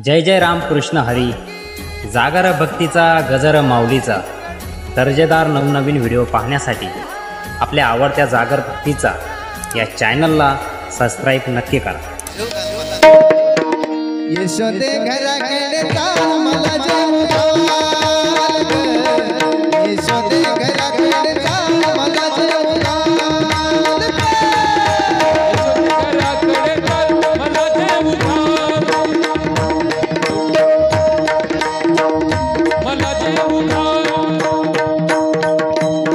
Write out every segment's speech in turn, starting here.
जय जय राम कृष्ण हरी. जागर भक्तीचा गजर माऊलीचा दर्जेदार नवनवीन व्हिडिओ पाहण्यासाठी आपल्या आवडत्या जागर भक्तीचा या चॅनलला सबस्क्राईब नक्की करा. यशोदे घराकडे चाल मला जेवू घाल ग. यशोदे घराकडे चाल मला जेवू घाल ग. घराकडे चाल मला जेवू घाल. मला जेवू घाल.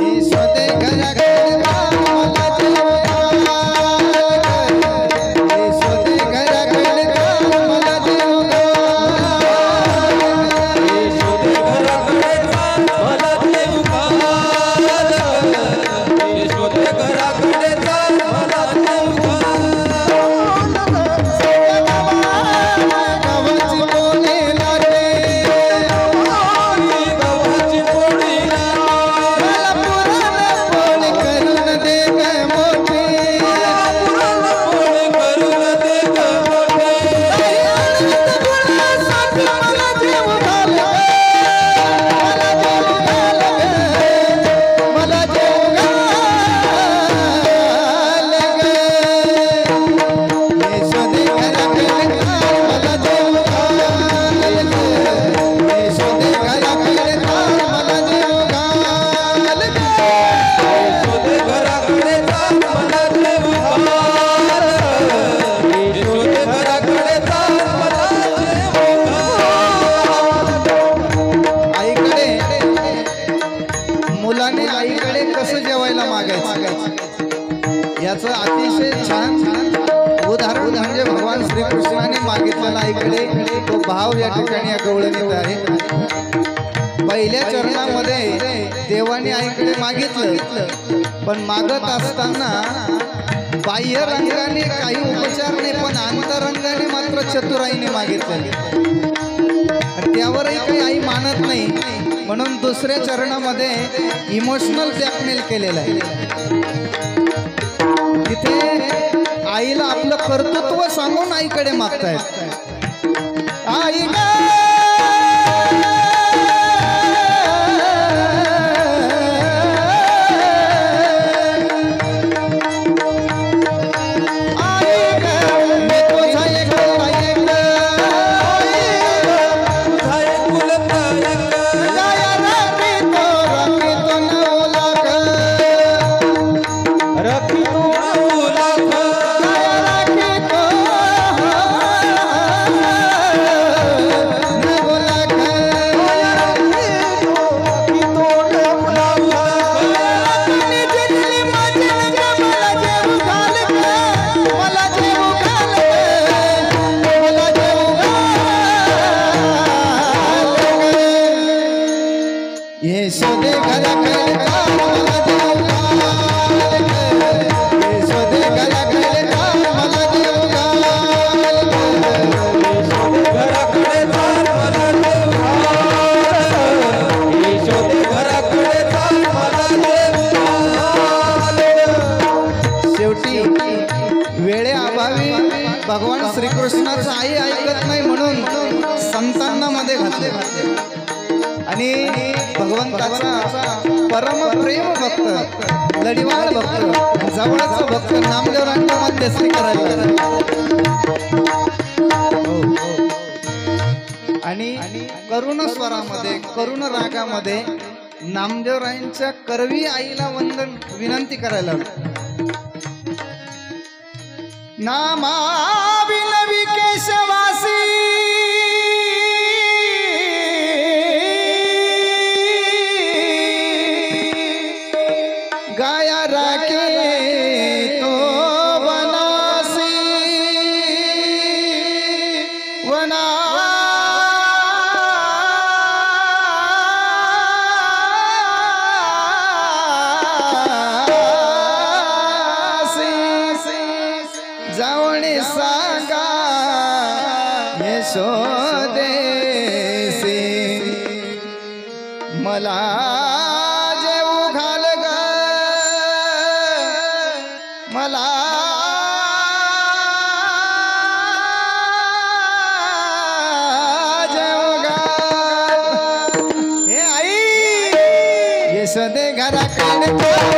यशोदे घराकडे चाल मला जेवू घाल ग. यशोदे घराकडे चाल मला जेवू घाल. यशोदे घराकडे चाल मला जेवू घाल. यशोदे घराकडे चाल मला जेवू घाल. गावाची बोले लागे गव्हाची पोळी मला पुराण पोळी करून दे ग मोठी. पोळी करून दे ग मोठे. मला जेवू घाल ग. मला जेवू घाल ग. मला जेवू घाल ग. यशोदे घराकडे चाल मला जेवू घाल ग. यशोदे घराकडे चाल मला जेवू घाल ग. यशोदे घराकडे चाल मला जेवू घाल. यशोदे घराकडे चाल मला जेवू घाल. आईकडे मुलाने आईकडे कसं जेवायला मागायचं याचं अतिशय छान उदाहरण म्हणजे भगवान श्रीकृष्णाने मागितलेला आईकडे तो भाव या ठिकाणी या गवळणीत आहे. पहिल्या चरणामध्ये देवाने आईकडे मागितलं, पण मागत असताना बाह्य रंगाने काही उपचार नाही, पण अंतरंगाने मात्र चतुराईने मागितलेले. आणि त्यावरही काही आई मानत नाही, म्हणून दुसऱ्या चरणामध्ये इमोशनल ब्लॅकमेल केलेलं आहे. तिथे आईला आपलं कर्तृत्व सांगून आईकडे मागतायत. आई ग यशोदे घराकडे चाल मला जेवू घाल ग. यशोदे घराकडे चाल मला जेवू घाल ग. घराकडे चाल मला जेवू घाल. यशोदे घराकडे चाल मला जेवू घाल. शेवटी वेळेअभावी भगवान श्रीकृष्णाचं आई ऐकत नाही म्हणून संतांना मध्ये घातले. आणि भगवंताचा परम प्रेम भक्त, लढीवाळ भक्त, जवळचा भक्त नामदेवरांच्या मध्यस्थी करायला लागला. आणि करुण स्वरामध्ये, करुण रागामध्ये नामदेवरायांच्या करवी आईला वंदन विनंती करायला लागली. नामाविनवी केशवासी गाया राखे तो वनासी जावणे सांगा यशोदेसी मला जेवू घाल ग. मला यशोदे घराकडे